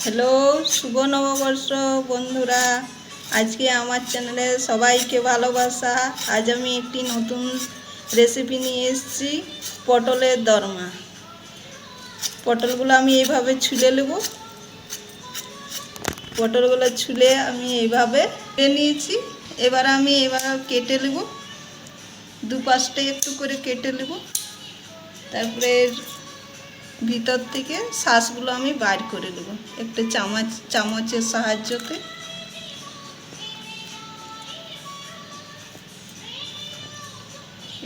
Hello, শুভ নববর্ষ বন্ধুরা। আজকে আমার চ্যানেলে সবাইকে ভালোবাসা। আজ আমি একটি নতুন রেসিপি নিয়ে এসেছি, পটলের দরমা। পটলগুলো আমি এইভাবে ছুলে নেব। পটলগুলো ছুলে আমি এইভাবে কেটে নিয়েছি। এবার আমি কেটে নেব, দুপাশটাই একটু করে কেটে নেব। তারপরে ভিতর থেকে শ্বাসগুলো আমি বার করে নেব একটা চামচের সাহায্যতে।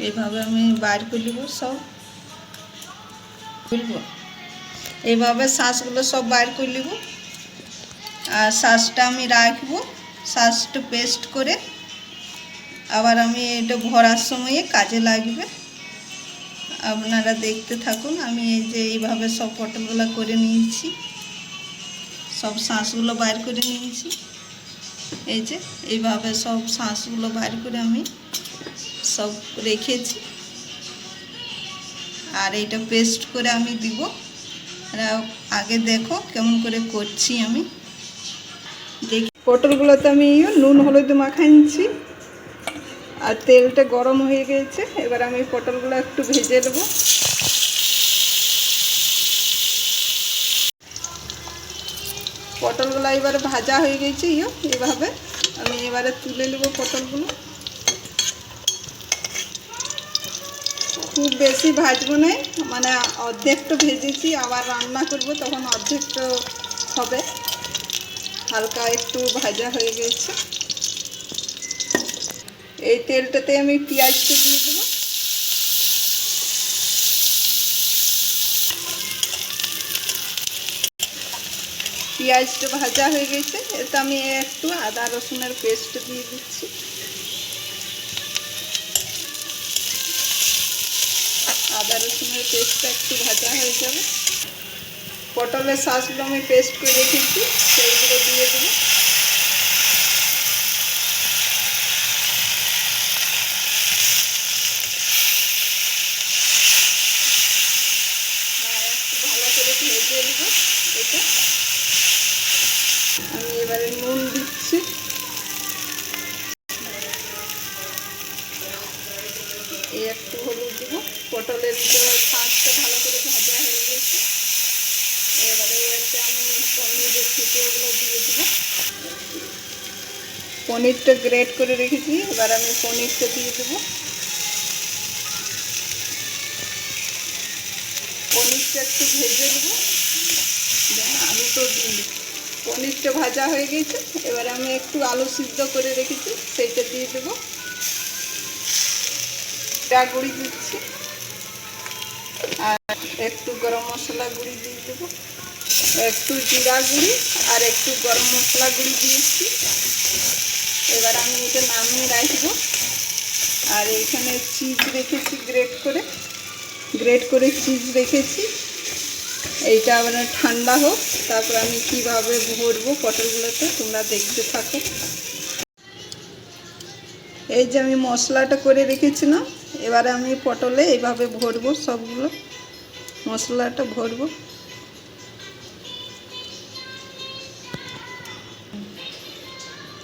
এইভাবে আমি বার করে নেব সব, বুঝবো। এইভাবে শ্বাসগুলো সব বার করে নেব। আর শ্বাসটা আমি রাখবো, শ্বাসটা পেস্ট করে আবার আমি এটা ভরার সময়ে কাজে লাগবে। আপনারা দেখতে থাকুন। আমি এই যে এইভাবে সব পটলগুলো করে নিয়েছি, সব শ্বাসগুলো বার করে নিয়েছি। এই যে এইভাবে সব শ্বাসগুলো বার করে আমি সব রেখেছি। আর এইটা পেস্ট করে আমি দিব। আগে দেখো কেমন করে করছি আমি। দেখি পটলগুলোতে আমি নুন হলুদ মাখাই নিচ্ছি। আর তেলটা গরম হয়ে গেছে। এবার আমি পটলগুলো একটু ভেজে নেব। পটলগুলো এবারে ভাজা হয়ে গেছে। এইভাবে আমি এবারে তুলে নেব পটলগুলো। খুব বেশি ভাজবো না, মানে অর্ধেকটা ভেজেছি, আবার রান্না করব তখন অর্ধেকটা হবে। হালকা একটু ভাজা হয়ে গেছে। এই তেলটাতে আমি পেঁয়াজটা দিয়ে দেবো। পেঁয়াজটা ভাজা হয়ে গেছে। এতে আমি একটু আদা রসুনের পেস্ট দিয়ে দিচ্ছি। আদা রসুনের পেস্টটা একটু ভাজা হয়ে যাবে। পটলের শাঁসগুলো আমি পেস্ট করে রেখেছি, সেইগুলো দিয়ে দেবো। একটু ভালো করে ভেজে নেবো এটা। আমি এবারে নুন দিচ্ছি। একটু হলুদ দেবো। পটলের শাঁসটা ভালো করে ভাজা হয়ে গেছে। এবারে এতে আমি পনিরের টুকরোগুলো দিয়ে দেবো। পনিরটা গ্রেট করে রেখেছি, এবার আমি পনিরটা দিয়ে দেবো। পনিরটা একটু ভেজে দেবো। আলুটো দিয়ে দেবো। পনিরটা ভাজা হয়ে গেছে। এবার আমি একটু আলু সিদ্ধ করে রেখেছি, সেইটা দিয়ে দেবো। গুঁড়ি দিচ্ছি আর একটু গরম মশলা গুঁড়ি দিয়ে দেবো। একটু জিরা গুঁড়ি আর একটু গরম মশলা গুঁড়ি দিয়েছি। এবার আমি এটা নামিয়ে রাখবো। আর এখানে চিজ রেখেছি, গ্রেট করে চিজ রেখেছি। এইটা আবার ঠান্ডা হোক, তারপর আমি কিভাবে ভরবো পটলগুলোতে তোমরা দেখতে থাকো। এই যে আমি মশলাটা করে রেখেছিলাম, এবারে আমি পটলে এইভাবে ভরবো, সবগুলো মশলাটা ভরবো।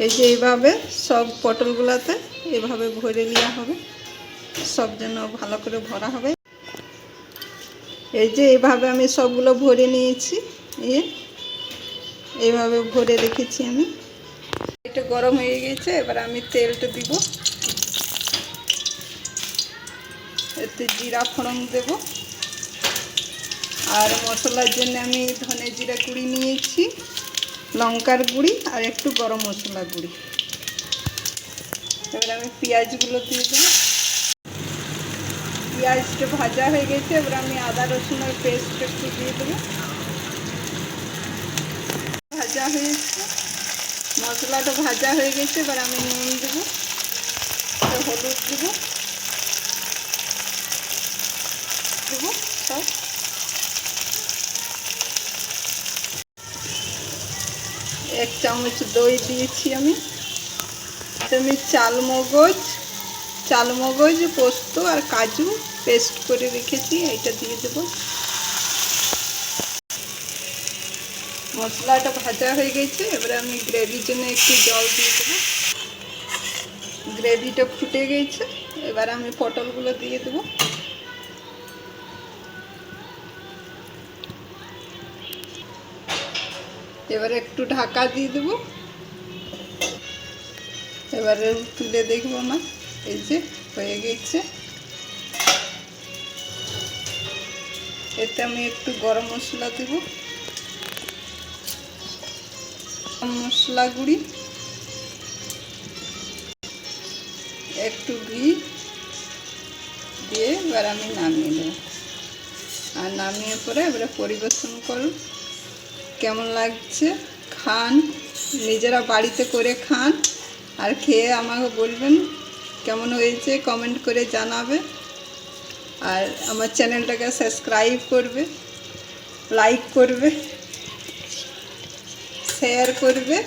এই যে এইভাবে সব পটলগুলোতে এভাবে ভরে নেওয়া হবে, সব যেন ভালো করে ভরা হবে। এই যে এইভাবে আমি সবগুলো ভরে নিয়েছি। এইভাবে ভরে রেখেছি আমি। এটা গরম হয়ে গেছে। এবার আমি তেলটা দিব। এতে জিরা ফোড়ন দেব। আর মশলার জন্য আমি ধনে জিরা গুঁড়ি নিয়েছি, লঙ্কার গুঁড়ি আর একটু গরম মশলা গুঁড়ি। এবার আমি পেঁয়াজগুলো দিয়ে দেবো। পেঁয়াজটা ভাজা হয়ে গেছে। এবার আমি আদা রসুনের পেস্ট একটু দিয়ে দেবো। ভাজা হয়েছে, মশলাটা ভাজা হয়ে গেছে। এবার আমি নুন দেবো, হলুদ দেবো সব। এক চামচ দই দিয়েছি আমি। আমি চালমগজ পোস্ত আর কাজু পেস্ট করে রেখেছি, এইটা দিয়ে দেব। মশলাটা ভাজা হয়ে গেছে, এবারে আমি গ্রেভির জন্য একটু জল দিয়ে দেবো। গ্রেভিটা ফুটে গেছে, এবার আমি পটলগুলো দিয়ে দেবো। এবারে একটু ঢাকা দিয়ে দেবো। এবারে তুলে দেখবো না, এই যে হয়ে গেছে। এতে আমি একটু গরম মশলা দেবো, মশলা গুঁড়ি, একটু ঘি দিয়ে এবার আমি নামিয়ে দেবো। আর নামিয়ে পরে এবারে পরিবেশন করুন। কেমন লাগছে খান, নিজেরা বাড়িতে করে খান, আর খেয়ে আমাকে বলবেন কেমন হয়েছে, কমেন্ট করে জানাবে। আর আমার চ্যানেলটাকে সাবস্ক্রাইব করবে, লাইক করবে, শেয়ার করবে।